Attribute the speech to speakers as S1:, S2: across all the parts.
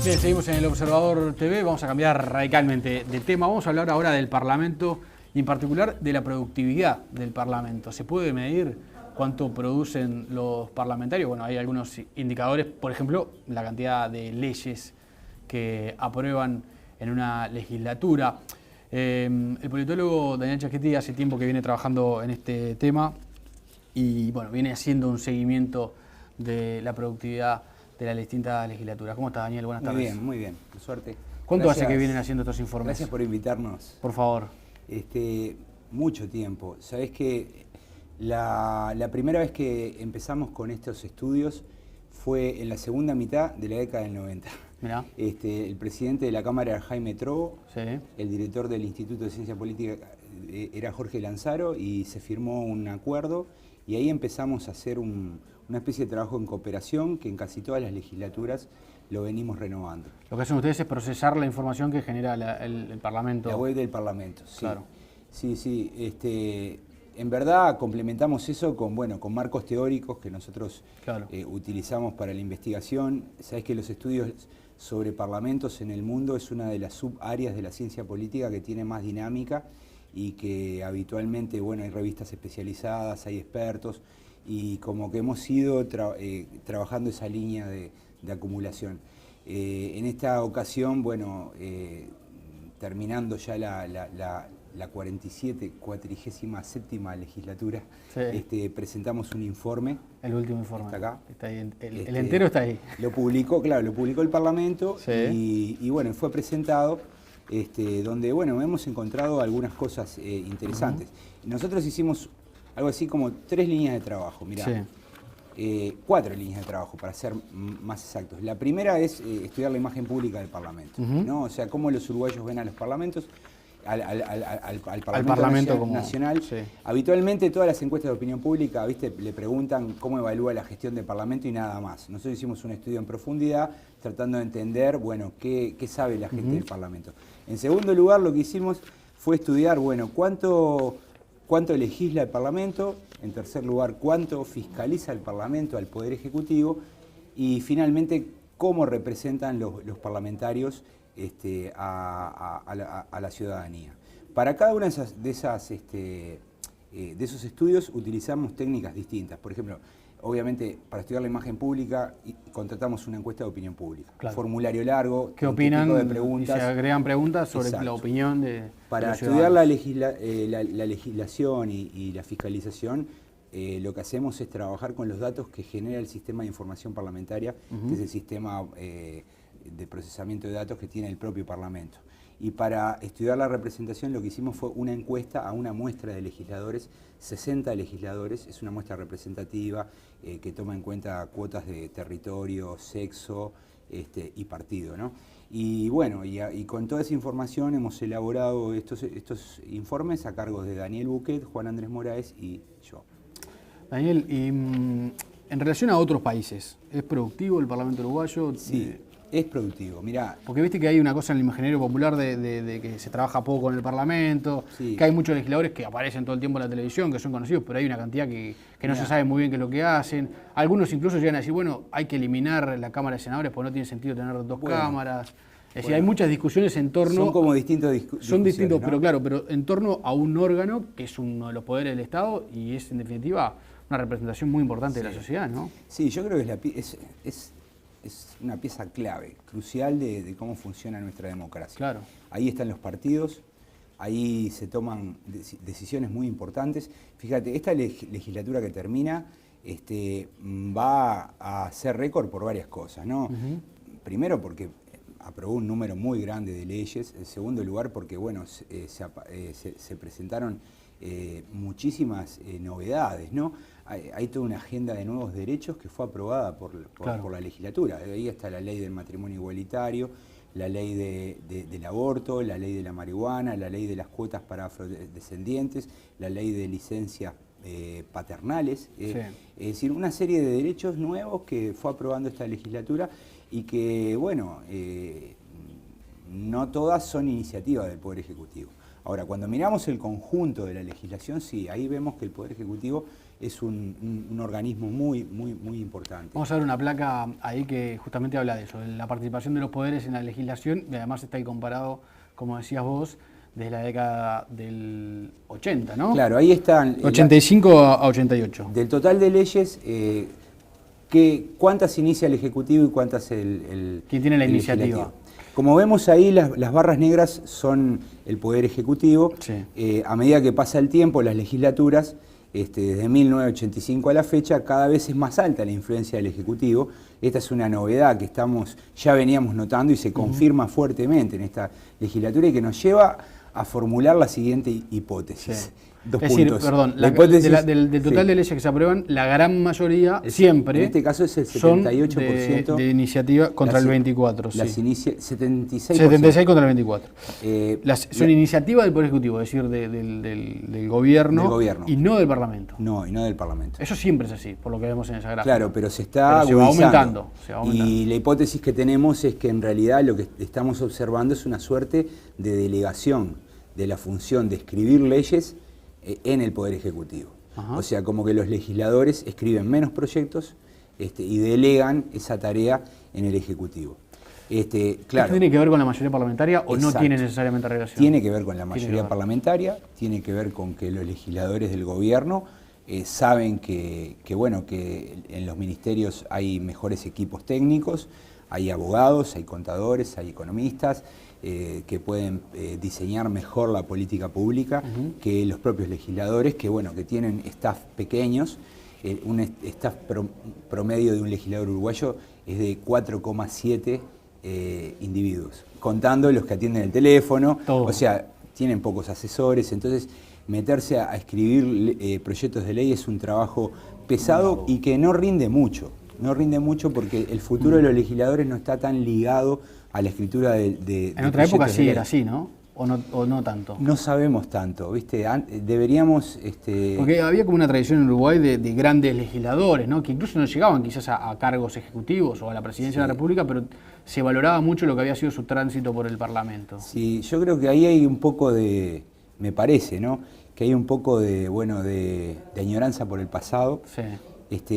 S1: Bien, seguimos en El Observador TV, vamos a cambiar radicalmente de tema. Vamos a hablar ahora del Parlamento y en particular de la productividad del Parlamento. ¿Se puede medir cuánto producen los parlamentarios? Bueno, hay algunos indicadores, por ejemplo, la cantidad de leyes que aprueban en una legislatura. El politólogo Daniel Chaschetti hace tiempo que viene trabajando en este tema y bueno, viene haciendo un seguimiento de la productividad de las distintas legislaturas. ¿Cómo estás, Daniel? Buenas tardes.
S2: Muy bien, por suerte.
S1: ¿Cuánto hace que vienen haciendo estos informes?
S2: Gracias por invitarnos.
S1: Por favor.
S2: Mucho tiempo. Sabés que la primera vez que empezamos con estos estudios fue en la segunda mitad de la década del 90.
S1: Mirá.
S2: El presidente de la Cámara era Jaime Trovo,
S1: Sí.
S2: El director del Instituto de Ciencia Política era Jorge Lanzaro y se firmó un acuerdo y ahí empezamos a hacer una especie de trabajo en cooperación que en casi todas las legislaturas lo venimos renovando.
S1: Lo que hacen ustedes es procesar la información que genera el Parlamento.
S2: La web del Parlamento, sí.
S1: Claro.
S2: Sí. En verdad complementamos eso con marcos teóricos que nosotros
S1: Claro.
S2: Utilizamos para la investigación. Sabés que los estudios sobre parlamentos en el mundo es una de las subáreas de la ciencia política que tiene más dinámica y que habitualmente, hay revistas especializadas, hay expertos, y como que hemos ido trabajando esa línea de acumulación. En esta ocasión, terminando ya la 47ª legislatura,
S1: Sí.
S2: presentamos un informe.
S1: El último informe.
S2: Está acá.
S1: Está ahí, el entero está ahí.
S2: Lo publicó el Parlamento.
S1: Sí.
S2: y fue presentado, donde hemos encontrado algunas cosas interesantes. Nosotros hicimos algo así como 3 líneas de trabajo, mirá.
S1: Sí.
S2: 4 líneas de trabajo, para ser más exactos. La primera es estudiar la imagen pública del Parlamento, ¿no? O sea, cómo los uruguayos ven a los parlamentos, al Parlamento Nacional.
S1: Sí.
S2: Habitualmente todas las encuestas de opinión pública, le preguntan cómo evalúa la gestión del Parlamento y nada más. Nosotros hicimos un estudio en profundidad tratando de entender, qué sabe la gente del Parlamento. En segundo lugar, lo que hicimos fue estudiar, cuánto legisla el Parlamento. En tercer lugar, cuánto fiscaliza el Parlamento al Poder Ejecutivo. Y finalmente, cómo representan los parlamentarios a la ciudadanía. Para cada una de esos estudios utilizamos técnicas distintas. Por ejemplo, obviamente para estudiar la imagen pública contratamos una encuesta de opinión pública.
S1: Claro.
S2: Formulario largo,
S1: ¿Qué opinan?
S2: tipo de preguntas.
S1: Y se agregan preguntas sobre
S2: Exacto.
S1: la opinión de
S2: Para
S1: los
S2: estudiar la
S1: ciudadanos.
S2: legislación y la fiscalización, lo que hacemos es trabajar con los datos que genera el sistema de información parlamentaria, que es el sistema de procesamiento de datos que tiene el propio Parlamento. Y para estudiar la representación lo que hicimos fue una encuesta a una muestra de legisladores, 60 legisladores, es una muestra representativa que toma en cuenta cuotas de territorio, sexo y partido, ¿no? Y con toda esa información hemos elaborado estos informes a cargo de Daniel Buquet, Juan Andrés Moraes y yo.
S1: Daniel, y en relación a otros países, ¿es productivo el Parlamento uruguayo?
S2: Sí. Es productivo, mirá.
S1: Porque viste que hay una cosa en el imaginario popular de que se trabaja poco en el Parlamento,
S2: Sí.
S1: que hay muchos legisladores que aparecen todo el tiempo en la televisión, que son conocidos, pero hay una cantidad que no se sabe muy bien qué es lo que hacen. Algunos incluso llegan a decir, hay que eliminar la Cámara de Senadores porque no tiene sentido tener 2 cámaras. Es decir, hay muchas discusiones en torno...
S2: Son como distintos
S1: Son distintos,
S2: ¿no?
S1: pero en torno a un órgano que es uno de los poderes del Estado y es, en definitiva, una representación muy importante de la sociedad, ¿no?
S2: Sí, yo creo que es una pieza clave, crucial de cómo funciona nuestra democracia.
S1: Claro.
S2: Ahí están los partidos, ahí se toman decisiones muy importantes. Fíjate, esta legislatura que termina va a ser récord por varias cosas, ¿no? Primero porque aprobó un número muy grande de leyes. En segundo lugar porque se presentaron muchísimas novedades, ¿no? Hay toda una agenda de nuevos derechos que fue aprobada por la legislatura. Ahí está la ley del matrimonio igualitario, la ley del aborto, la ley de la marihuana, la ley de las cuotas para afrodescendientes, la ley de licencias paternales.
S1: Sí.
S2: Es decir, una serie de derechos nuevos que fue aprobando esta legislatura y que, no todas son iniciativas del Poder Ejecutivo. Ahora, cuando miramos el conjunto de la legislación, sí, ahí vemos que el Poder Ejecutivo es un organismo muy importante.
S1: Vamos a ver una placa ahí que justamente habla de eso, de la participación de los poderes en la legislación, y además está ahí comparado, como decías vos, desde la década del 80, ¿no?
S2: Claro, ahí están...
S1: 85 a 88.
S2: Del total de leyes, ¿cuántas inicia el Ejecutivo y cuántas el
S1: ¿Quién tiene la iniciativa?
S2: Como vemos ahí, las barras negras son el Poder Ejecutivo.
S1: Sí.
S2: A medida que pasa el tiempo, las legislaturas, desde 1985 a la fecha, cada vez es más alta la influencia del Ejecutivo. Esta es una novedad que ya veníamos notando y se confirma fuertemente en esta legislatura y que nos lleva a formular la siguiente hipótesis.
S1: Sí.
S2: Dos
S1: es decir,
S2: puntos.
S1: perdón, del total de leyes que se aprueban, la gran mayoría siempre
S2: en este caso es el 78%
S1: son de iniciativa contra el 24.
S2: Las
S1: 76 contra el 24. Son iniciativas del Poder Ejecutivo, es decir, del gobierno y no del Parlamento.
S2: No, y no del Parlamento.
S1: Eso siempre es así, por lo que vemos en esa gráfica.
S2: Claro, pero se va aumentando. Y la hipótesis que tenemos es que en realidad lo que estamos observando es una suerte de delegación de la función de escribir leyes en el Poder Ejecutivo. Ajá. O sea, como que los legisladores escriben menos proyectos y delegan esa tarea en el Ejecutivo. Claro,
S1: ¿esto tiene que ver con la mayoría parlamentaria o no tiene necesariamente relación?
S2: Tiene que ver con la mayoría parlamentaria, tiene que ver con que los legisladores del gobierno saben que en los ministerios hay mejores equipos técnicos, hay abogados, hay contadores, hay economistas, que pueden diseñar mejor la política pública que los propios legisladores, que tienen staff pequeños. Un staff promedio de un legislador uruguayo es de 4,7 individuos, contando los que atienden el teléfono. Todo. O sea, tienen pocos asesores, entonces meterse a escribir proyectos de ley es un trabajo pesado y que no rinde mucho. No rinde mucho porque el futuro de los legisladores no está tan ligado a la escritura de
S1: en otra época sí era así, ¿no? ¿O no tanto?
S2: No sabemos tanto, ¿viste? Deberíamos...
S1: Porque había como una tradición en Uruguay de grandes legisladores, ¿no? Que incluso no llegaban quizás a cargos ejecutivos o a la presidencia de la República, pero se valoraba mucho lo que había sido su tránsito por el Parlamento.
S2: Sí, yo creo que ahí hay un poco de... Me parece, ¿no? Que hay un poco de añoranza por el pasado.
S1: Sí.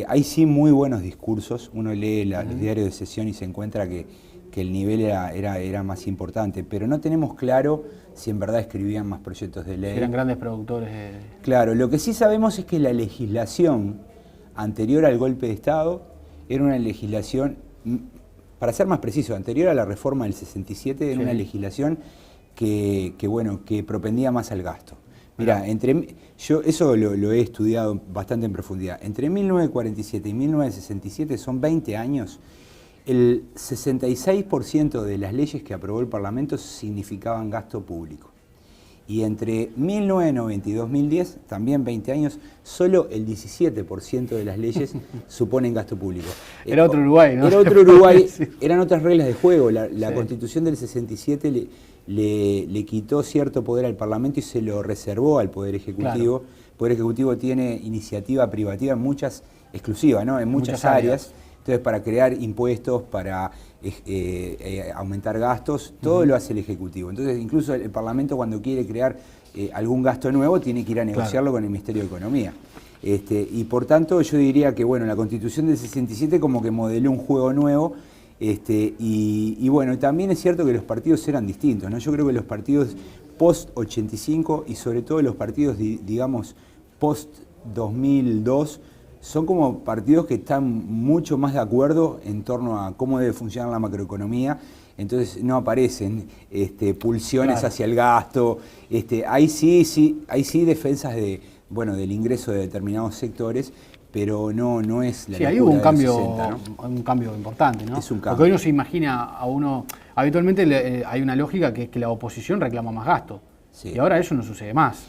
S2: Hay sí muy buenos discursos. Uno lee los diarios de sesión y se encuentra que el nivel era más importante, pero no tenemos claro si en verdad escribían más proyectos de ley.
S1: Eran grandes productores.
S2: Claro, lo que sí sabemos es que la legislación anterior al golpe de Estado era una legislación, para ser más preciso, anterior a la reforma del 67, era una legislación que propendía más al gasto. Mirá, yo eso lo he estudiado bastante en profundidad. Entre 1947 y 1967 son 20 años. El 66% de las leyes que aprobó el Parlamento significaban gasto público. Y entre 1990 y 2010, también 20 años, solo el 17% de las leyes suponen gasto público.
S1: Era otro Uruguay, ¿no?
S2: Era otro Uruguay, eran otras reglas de juego. La Constitución del 67 le quitó cierto poder al Parlamento y se lo reservó al Poder Ejecutivo. Claro. El Poder Ejecutivo tiene iniciativa privativa exclusiva, ¿no? En muchas áreas. Entonces, para crear impuestos, para aumentar gastos, todo lo hace el Ejecutivo. Entonces, incluso el Parlamento, cuando quiere crear algún gasto nuevo, tiene que ir a negociarlo con el Ministerio de Economía. Y por tanto, yo diría que la Constitución del 67 como que modeló un juego nuevo. También es cierto que los partidos eran distintos, ¿no? Yo creo que los partidos post-85 y sobre todo los partidos, digamos, post-2002, son como partidos que están mucho más de acuerdo en torno a cómo debe funcionar la macroeconomía, entonces no aparecen pulsiones hacia el gasto, hay sí defensas del ingreso de determinados sectores, pero no es la
S1: hay un cambio importante, ¿no?
S2: Es un cambio.
S1: Porque hoy uno se imagina a uno, habitualmente hay una lógica que es que la oposición reclama más gasto, y ahora eso no sucede más.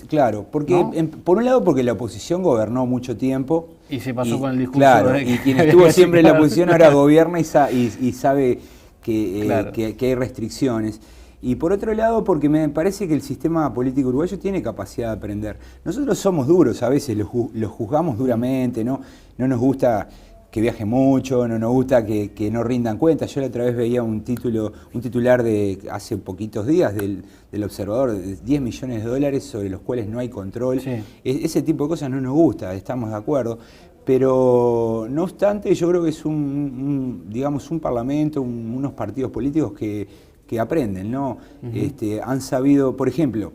S2: Claro, porque por un lado porque la oposición gobernó mucho tiempo.
S1: Y se pasó con el discurso.
S2: Claro, y quien estuvo siempre en la oposición ahora gobierna y sabe que hay restricciones. Y por otro lado porque me parece que el sistema político uruguayo tiene capacidad de aprender. Nosotros somos duros a veces, los juzgamos duramente, no nos gusta que viaje mucho, no nos gusta que no rindan cuentas. Yo la otra vez veía un titular de hace poquitos días del Observador, de 10 millones de dólares sobre los cuales no hay control.
S1: Sí.
S2: Ese tipo de cosas no nos gusta, estamos de acuerdo. Pero no obstante, yo creo que es digamos, un parlamento, unos partidos políticos que aprenden, ¿no? Han sabido, por ejemplo,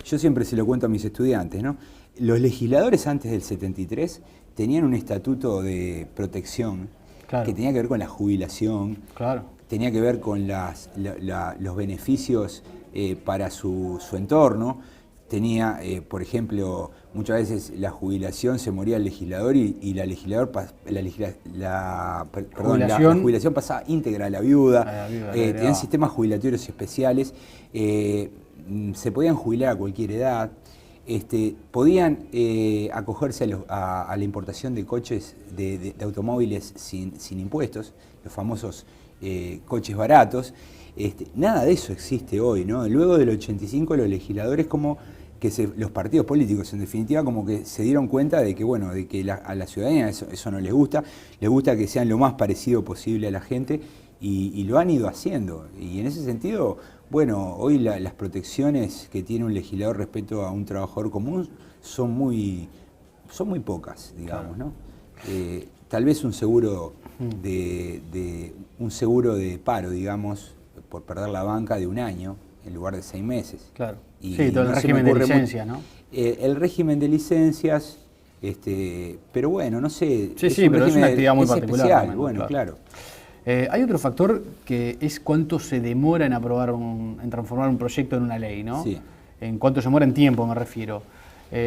S2: yo siempre se lo cuento a mis estudiantes, ¿no? Los legisladores antes del 73 tenían un estatuto de protección que tenía que ver con la jubilación, tenía que ver con los beneficios para su entorno. Tenía, por ejemplo, muchas veces la jubilación se moría el legislador y la jubilación pasaba íntegra a la viuda. Tenían sistemas jubilatorios especiales, se podían jubilar a cualquier edad. Podían acogerse a la importación de coches, de automóviles sin impuestos, los famosos coches baratos. Nada de eso existe hoy, ¿no? Luego del 85 los legisladores los partidos políticos en definitiva como que se dieron cuenta de que, bueno, de que a la ciudadanía eso no les gusta que sean lo más parecido posible a la gente y lo han ido haciendo. Y en ese sentido, bueno, hoy las protecciones que tiene un legislador respecto a un trabajador común son muy pocas, digamos, ¿no? Tal vez un seguro de paro, digamos, por perder la banca de 1 año en lugar de 6 meses.
S1: Claro.
S2: Y
S1: sí, todo el régimen de licencias, ¿no?
S2: El régimen de licencias, pero bueno, no sé.
S1: Sí, pero es una actividad muy particular.
S2: Especial,
S1: también,
S2: bueno, claro.
S1: Hay otro factor que es cuánto se demora en transformar un proyecto en una ley, ¿no?
S2: Sí.
S1: En cuánto se demora en tiempo, me refiero.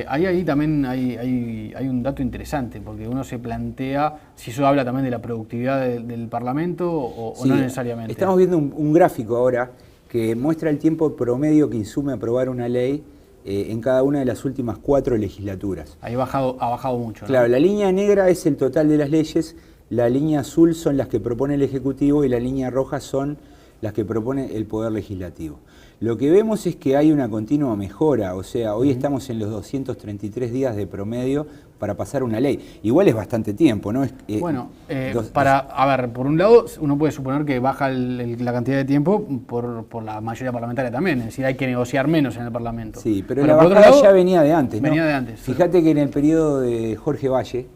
S1: Ahí también hay un dato interesante, porque uno se plantea si eso habla también de la productividad del Parlamento o no necesariamente.
S2: Estamos viendo un gráfico ahora que muestra el tiempo promedio que insume aprobar una ley en cada una de las últimas 4 legislaturas.
S1: Ahí ha bajado mucho, ¿no?
S2: Claro, la línea negra es el total de las leyes, la línea azul son las que propone el Ejecutivo y la línea roja son las que propone el Poder Legislativo. Lo que vemos es que hay una continua mejora, o sea, hoy estamos en los 233 días de promedio para pasar una ley. Igual es bastante tiempo, ¿no?
S1: A ver, por un lado, uno puede suponer que baja la cantidad de tiempo por la mayoría parlamentaria también, es decir, hay que negociar menos en el Parlamento.
S2: Sí, pero la bajada ya venía de antes, ¿no?
S1: Venía de antes.
S2: Fíjate que en el periodo de Jorge Valle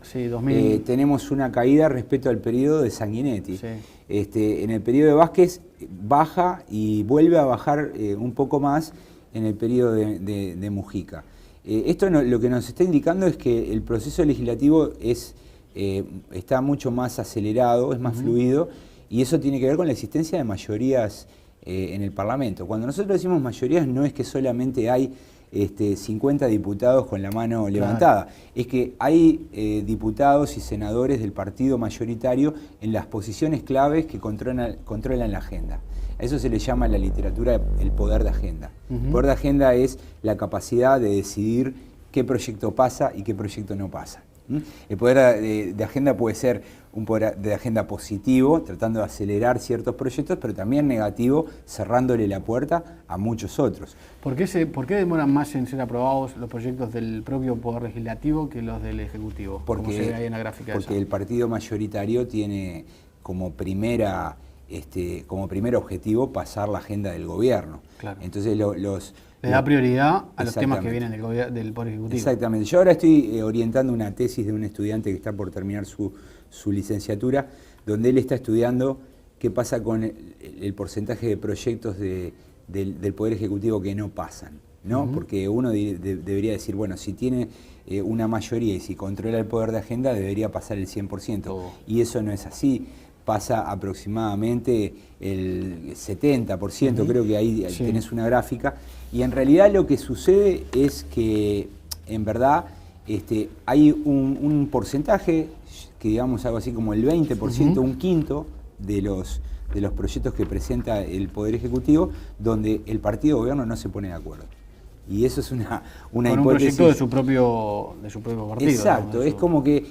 S2: tenemos una caída respecto al periodo de Sanguinetti.
S1: Sí.
S2: En el periodo de Vázquez baja y vuelve a bajar un poco más en el periodo de Mujica. Esto lo que nos está indicando es que el proceso legislativo está mucho más acelerado, es más fluido, y eso tiene que ver con la existencia de mayorías en el Parlamento. Cuando nosotros decimos mayorías no es que solamente hay 50 diputados con la mano levantada, es que hay diputados y senadores del partido mayoritario en las posiciones claves que controlan la agenda. A eso se le llama en la literatura el poder de agenda. El poder de agenda es la capacidad de decidir qué proyecto pasa y qué proyecto no pasa. El poder de agenda puede ser un poder de agenda positivo, tratando de acelerar ciertos proyectos, pero también negativo, cerrándole la puerta a muchos otros.
S1: ¿Por qué demoran más en ser aprobados los proyectos del propio Poder Legislativo que los del Ejecutivo? Como se ve ahí en la gráfica
S2: porque el partido mayoritario tiene como primer objetivo pasar la agenda del gobierno. Claro. Entonces
S1: le da prioridad a los temas que vienen del Poder Ejecutivo.
S2: Exactamente. Yo ahora estoy orientando una tesis de un estudiante que está por terminar su licenciatura, donde él está estudiando qué pasa con el porcentaje de proyectos del Poder Ejecutivo que no pasan, ¿no? Porque uno debería decir, bueno, si tiene una mayoría y si controla el poder de agenda, debería pasar el 100%. Y eso no es así. Pasa aproximadamente el 70%, creo que ahí tenés una gráfica. Y en realidad lo que sucede es que, en verdad, hay un porcentaje, que digamos algo así como el 20%, un quinto de los proyectos que presenta el Poder Ejecutivo, donde el partido de gobierno no se pone de acuerdo. Y eso es una hipótesis.
S1: Un proyecto de su propio partido.
S2: Exacto, digamos, es como que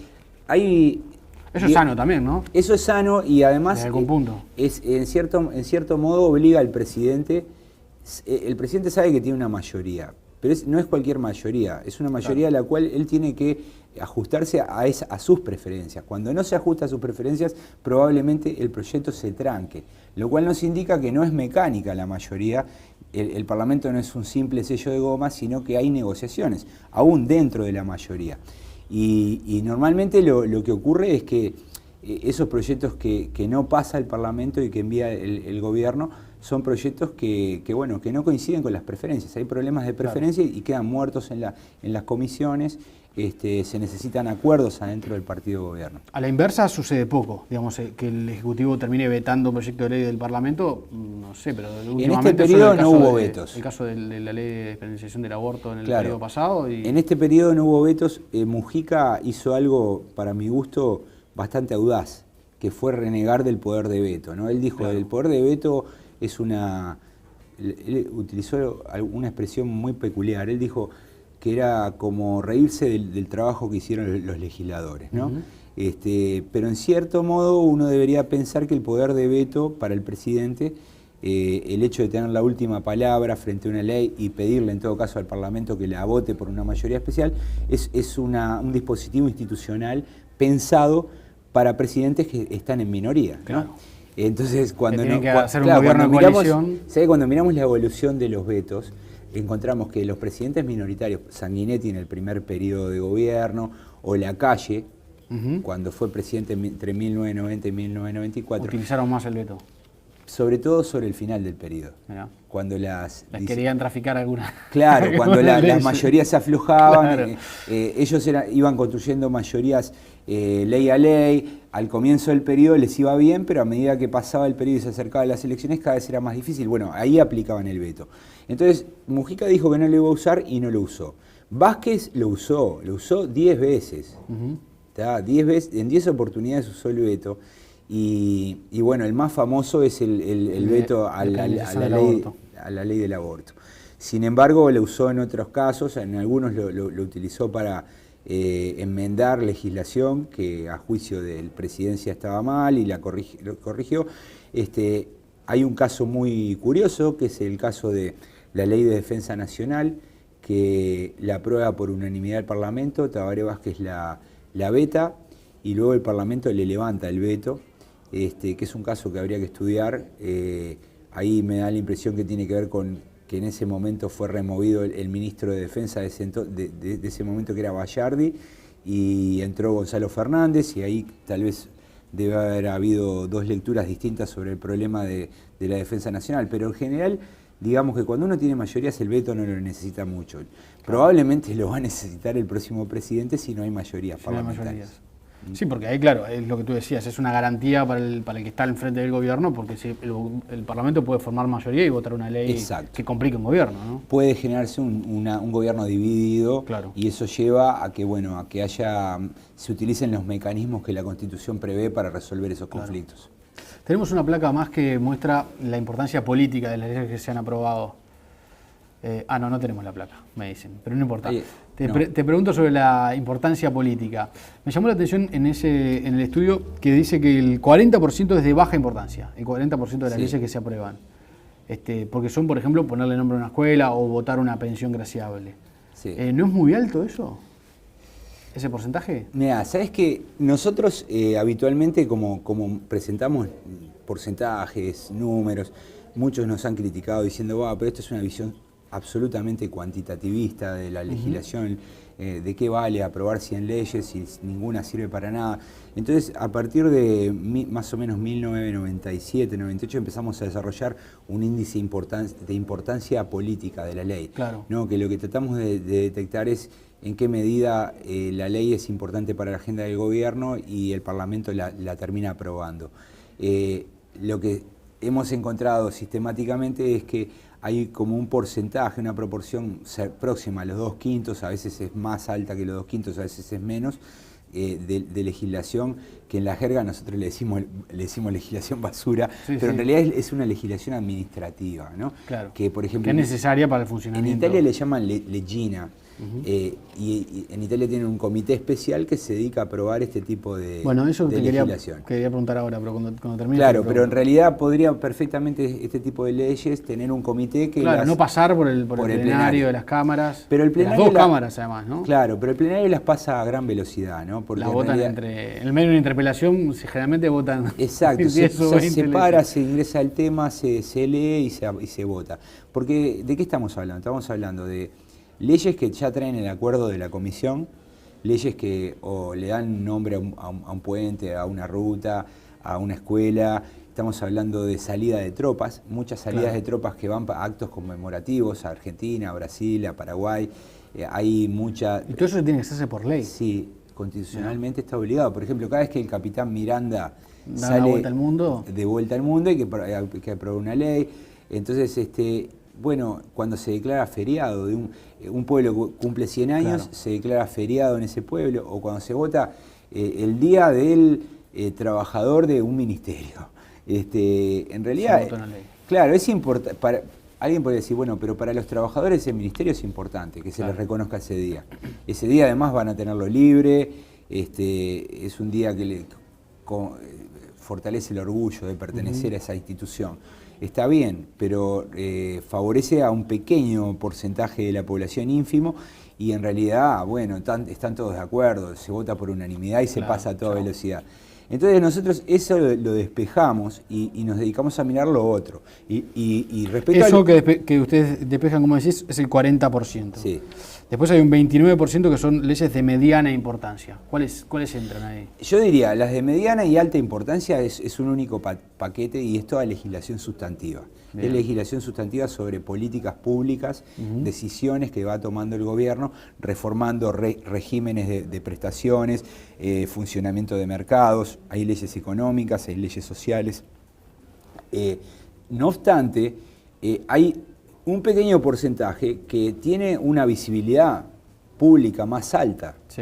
S2: hay...
S1: Eso es sano también, ¿no?
S2: Eso es sano y además
S1: en
S2: cierto modo obliga al presidente. El presidente sabe que tiene una mayoría, pero no es cualquier mayoría, es una mayoría a la cual él tiene que ajustarse a sus preferencias. Cuando no se ajusta a sus preferencias, probablemente el proyecto se tranque, lo cual nos indica que no es mecánica la mayoría. El Parlamento no es un simple sello de goma, sino que hay negociaciones, aún dentro de la mayoría. Y normalmente lo que ocurre es que esos proyectos que no pasa el Parlamento y que envía el gobierno son proyectos que no coinciden con las preferencias. Hay problemas de preferencia y quedan muertos en las comisiones. Se necesitan acuerdos adentro del partido de gobierno.
S1: A la inversa sucede poco, digamos, que el Ejecutivo termine vetando un proyecto de ley del Parlamento, no sé, pero últimamente...
S2: En este periodo no hubo vetos.
S1: El caso de la ley de despenalización del aborto en el periodo pasado.
S2: En este periodo no hubo vetos. Mujica hizo algo, para mi gusto, bastante audaz, que fue renegar del poder de veto, ¿no? Él dijo, el poder de veto es él utilizó una expresión muy peculiar. Él dijo que era como reírse del trabajo que hicieron los legisladores, ¿no? Pero en cierto modo uno debería pensar que el poder de veto para el presidente, el hecho de tener la última palabra frente a una ley y pedirle en todo caso al Parlamento que la vote por una mayoría especial, es un dispositivo institucional pensado para presidentes que están en minoría, ¿no?
S1: Claro.
S2: Entonces, cuando
S1: cuando
S2: miramos la evolución de los vetos, encontramos que los presidentes minoritarios, Sanguinetti en el primer periodo de gobierno, o Lacalle, cuando fue presidente entre 1990 y 1994,
S1: utilizaron más el veto.
S2: Sobre todo sobre el final del periodo.
S1: Mirá.
S2: Cuando
S1: querían traficar alguna.
S2: Claro, cuando las mayorías se aflojaban, ellos iban construyendo mayorías ley a ley. Al comienzo del periodo les iba bien, pero a medida que pasaba el periodo y se acercaba a las elecciones, cada vez era más difícil. Bueno, ahí aplicaban el veto. Entonces, Mujica dijo que no lo iba a usar y no lo usó. Vázquez lo usó 10 veces. 10 veces, en 10 oportunidades usó el veto. Y bueno, el más famoso es el veto a la ley del aborto. Sin embargo, lo usó en otros casos, en algunos lo utilizó para enmendar legislación que a juicio de la presidencia estaba mal y lo corrigió. Hay un caso muy curioso, que es el caso de la Ley de Defensa Nacional, que la aprueba por unanimidad el Parlamento, Tabaré Vázquez la veta y luego el Parlamento le levanta el veto. Que es un caso que habría que estudiar. Ahí me da la impresión que tiene que ver con que en ese momento fue removido el ministro de Defensa de ese momento, que era Bayardi, y entró Gonzalo Fernández, y ahí tal vez debe haber habido dos lecturas distintas sobre el problema de la defensa nacional, pero en general, digamos que cuando uno tiene mayorías el veto no lo necesita mucho. Probablemente lo va a necesitar el próximo presidente si no hay mayorías parlamentarias.
S1: Sí, porque ahí, claro, es lo que tú decías, es una garantía para el que está al frente del gobierno, porque si el Parlamento puede formar mayoría y votar una ley que complique un gobierno, ¿no?
S2: Puede generarse un gobierno dividido, y eso lleva a que, se utilicen los mecanismos que la Constitución prevé para resolver esos conflictos.
S1: Tenemos una placa más que muestra la importancia política de las leyes que se han aprobado. No tenemos la placa, me dicen, pero no importa. Te pregunto sobre la importancia política. Me llamó la atención en el estudio que dice que el 40% es de baja importancia, el 40% de las leyes que se aprueban. Porque son, por ejemplo, ponerle nombre a una escuela o votar una pensión graciable. ¿No es muy alto eso? ¿Ese porcentaje?
S2: Mira, sabes que nosotros habitualmente, como presentamos porcentajes, números, muchos nos han criticado diciendo, pero esto es una visión absolutamente cuantitativista de la legislación, de qué vale aprobar 100 leyes si ninguna sirve para nada. Entonces, a partir de más o menos 1997-98 empezamos a desarrollar un índice de importancia política de la ley. ¿No? Que lo que tratamos de detectar es en qué medida la ley es importante para la agenda del gobierno y el Parlamento la termina aprobando. Lo que hemos encontrado sistemáticamente es que hay como un porcentaje, una proporción próxima a los 2/5, a veces es más alta que los 2/5, a veces es menos, de legislación, que en la jerga nosotros le decimos legislación basura, pero en realidad es una legislación administrativa, ¿no?
S1: Claro,
S2: que, por ejemplo,
S1: que es necesaria para el funcionamiento.
S2: En Italia le llaman leggina. y en Italia tienen un comité especial que se dedica a aprobar este tipo de
S1: Bueno, eso
S2: de
S1: te
S2: legislación.
S1: quería preguntar ahora, pero cuando termine.
S2: Claro, pero en realidad podría perfectamente este tipo de leyes tener un comité que
S1: no pasar por el plenario de las cámaras,
S2: pero el plenario
S1: las dos cámaras además, ¿no?
S2: Claro, pero el plenario las pasa a gran velocidad, ¿no? Porque
S1: las votan en el medio de una interpelación, generalmente votan.
S2: Exacto, se separa, se ingresa el tema, se lee y se vota. Porque, ¿de qué estamos hablando? Estamos hablando de leyes que ya traen el acuerdo de la comisión, leyes que o le dan nombre a un puente, a una ruta, a una escuela. Estamos hablando de salida de tropas, muchas salidas de tropas que van a actos conmemorativos, a Argentina, a Brasil, a Paraguay. Hay mucha...
S1: Y todo eso tiene que hacerse por ley.
S2: Sí, constitucionalmente está obligado. Por ejemplo, cada vez que el capitán Miranda
S1: sale
S2: de vuelta al mundo hay que aprobar una ley. Entonces, bueno, cuando se declara feriado de un pueblo que cumple 100 años, se declara feriado en ese pueblo, o cuando se vota el día del trabajador de un ministerio. En realidad, claro, es importante. Alguien podría decir, bueno, pero para los trabajadores del ministerio es importante que se les reconozca ese día. Ese día además van a tenerlo libre, es un día que fortalece el orgullo de pertenecer a esa institución. Está bien, pero favorece a un pequeño porcentaje de la población, ínfimo, y en realidad, bueno, están todos de acuerdo, se vota por unanimidad y se pasa a toda velocidad. Entonces nosotros eso lo despejamos y nos dedicamos a mirar lo otro. Y respecto
S1: eso que ustedes despejan, como decís, es el 40%.
S2: Sí.
S1: Después hay un 29% que son leyes de mediana importancia. ¿Cuáles entran ahí?
S2: Yo diría, las de mediana y alta importancia es un único paquete y es toda legislación sustantiva. Bien. Es legislación sustantiva sobre políticas públicas, decisiones que va tomando el gobierno, reformando regímenes de prestaciones, funcionamiento de mercados, hay leyes económicas, hay leyes sociales. No obstante, hay un pequeño porcentaje que tiene una visibilidad pública más alta.
S1: Sí.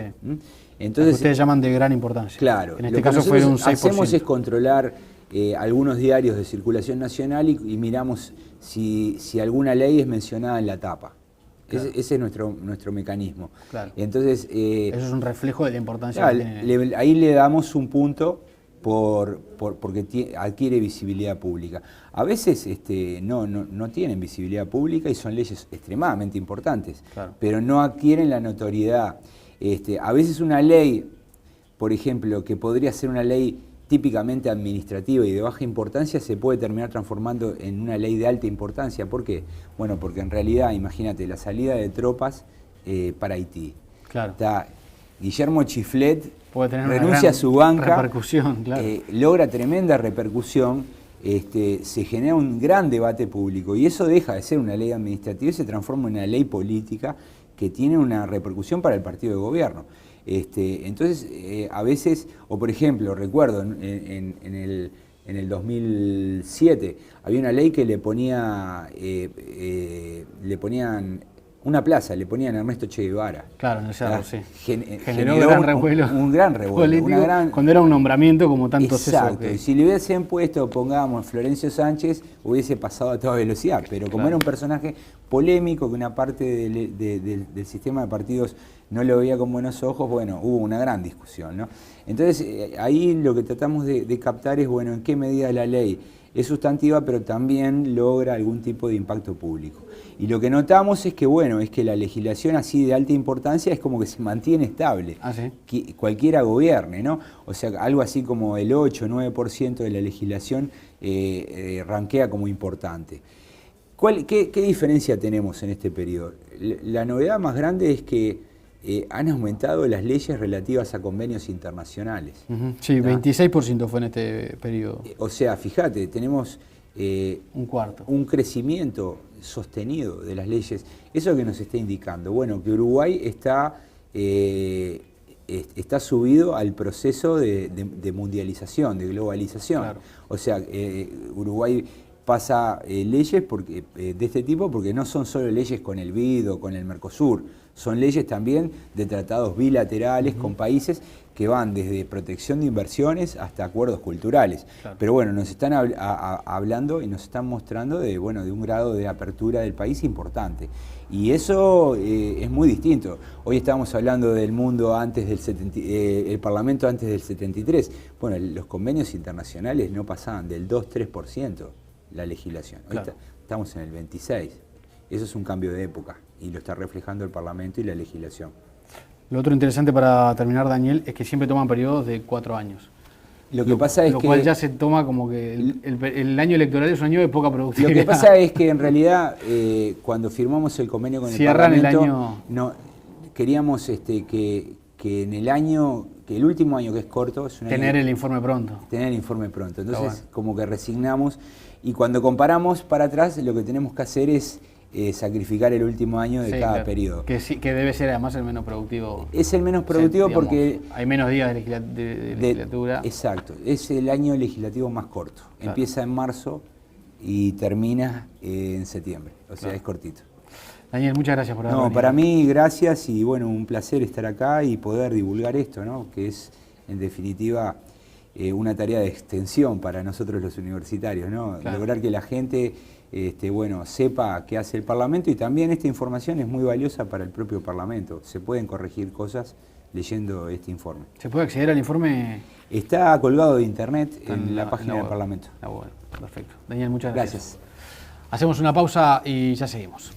S2: Entonces,
S1: ustedes llaman de gran importancia.
S2: Claro.
S1: En este caso fue un 6%.
S2: Lo que hacemos es controlar algunos diarios de circulación nacional y miramos si alguna ley es mencionada en la tapa. Claro. Ese es nuestro mecanismo.
S1: Claro.
S2: Entonces,
S1: eso es un reflejo de la importancia que tiene.
S2: Ahí le damos un punto porque adquiere visibilidad pública. A veces no tienen visibilidad pública y son leyes extremadamente importantes, pero no adquieren la notoriedad. A veces una ley, por ejemplo, que podría ser una ley típicamente administrativa y de baja importancia, se puede terminar transformando en una ley de alta importancia. ¿Por qué? Bueno, porque en realidad, imagínate, la salida de tropas para Haití.
S1: Claro.
S2: Está Guillermo Chiflet,
S1: renuncia
S2: a su banca,
S1: repercusión, claro.
S2: Logra tremenda repercusión, se genera un gran debate público y eso deja de ser una ley administrativa y se transforma en una ley política que tiene una repercusión para el partido de gobierno. Entonces, a veces, o por ejemplo, recuerdo en el 2007 había una ley que le ponían una plaza, le ponían a Ernesto Che Guevara.
S1: Claro, en el Cerro, sí.
S2: Generó un gran revuelo.
S1: Cuando era un nombramiento como tantos.
S2: Exacto, y si le hubiesen puesto, pongamos, Florencio Sánchez, hubiese pasado a toda velocidad, pero como era un personaje polémico, que una parte del sistema de partidos no lo veía con buenos ojos, bueno, hubo una gran discusión, ¿no? Entonces, ahí lo que tratamos de captar es, bueno, en qué medida la ley es sustantiva, pero también logra algún tipo de impacto público. Y lo que notamos es que, bueno, es que la legislación así de alta importancia es como que se mantiene estable.
S1: ¿Ah, sí?
S2: Que cualquiera gobierne, ¿no? O sea, algo así como el 8 o 9% de la legislación rankea como importante. ¿Qué diferencia tenemos en este periodo? La novedad más grande es que han aumentado las leyes relativas a convenios internacionales.
S1: Sí, 26% fue en este periodo.
S2: O sea, fíjate, tenemos
S1: un
S2: crecimiento sostenido de las leyes. ¿Eso que nos está indicando? Bueno, que Uruguay está subido al proceso de mundialización, de globalización. Claro. O sea, Uruguay pasa leyes de este tipo porque no son solo leyes con el BID o con el Mercosur, son leyes también de tratados bilaterales con países que van desde protección de inversiones hasta acuerdos culturales. Claro. Pero bueno, nos están hablando y nos están mostrando de un grado de apertura del país importante. Y eso es muy distinto. Hoy estábamos hablando del mundo antes del el Parlamento antes del 73. Bueno, los convenios internacionales no pasaban del 2-3% la legislación. Hoy estamos en el 26%. Eso es un cambio de época y lo está reflejando el Parlamento y la legislación.
S1: Lo otro interesante para terminar, Daniel, es que siempre toman periodos de 4 años.
S2: Lo que pasa es que...
S1: Lo cual ya se toma como que el año electoral es un año de poca productividad.
S2: Lo que pasa es que en realidad cuando firmamos el convenio con el Parlamento, queríamos que en el año, que el último año que es corto... Es
S1: tener el informe pronto.
S2: Tener el informe pronto. Entonces como que resignamos y cuando comparamos para atrás lo que tenemos que hacer es sacrificar el último año de cada periodo.
S1: Que debe ser además el menos productivo.
S2: Es el menos productivo porque...
S1: Hay menos días de legislatura.
S2: Exacto, es el año legislativo más corto. Claro. Empieza en marzo y termina en septiembre, o sea, es cortito.
S1: Daniel, muchas gracias por haber venido.
S2: Para mí, gracias y bueno, un placer estar acá y poder divulgar esto, ¿no? Que es, en definitiva, una tarea de extensión para nosotros los universitarios, ¿no? Claro. Lograr que la gente sepa qué hace el Parlamento y también esta información es muy valiosa para el propio Parlamento. Se pueden corregir cosas leyendo este informe.
S1: ¿Se puede acceder al informe?
S2: Está colgado de internet en la página del Parlamento.
S1: Bueno, perfecto. Daniel, muchas gracias. Hacemos una pausa y ya seguimos.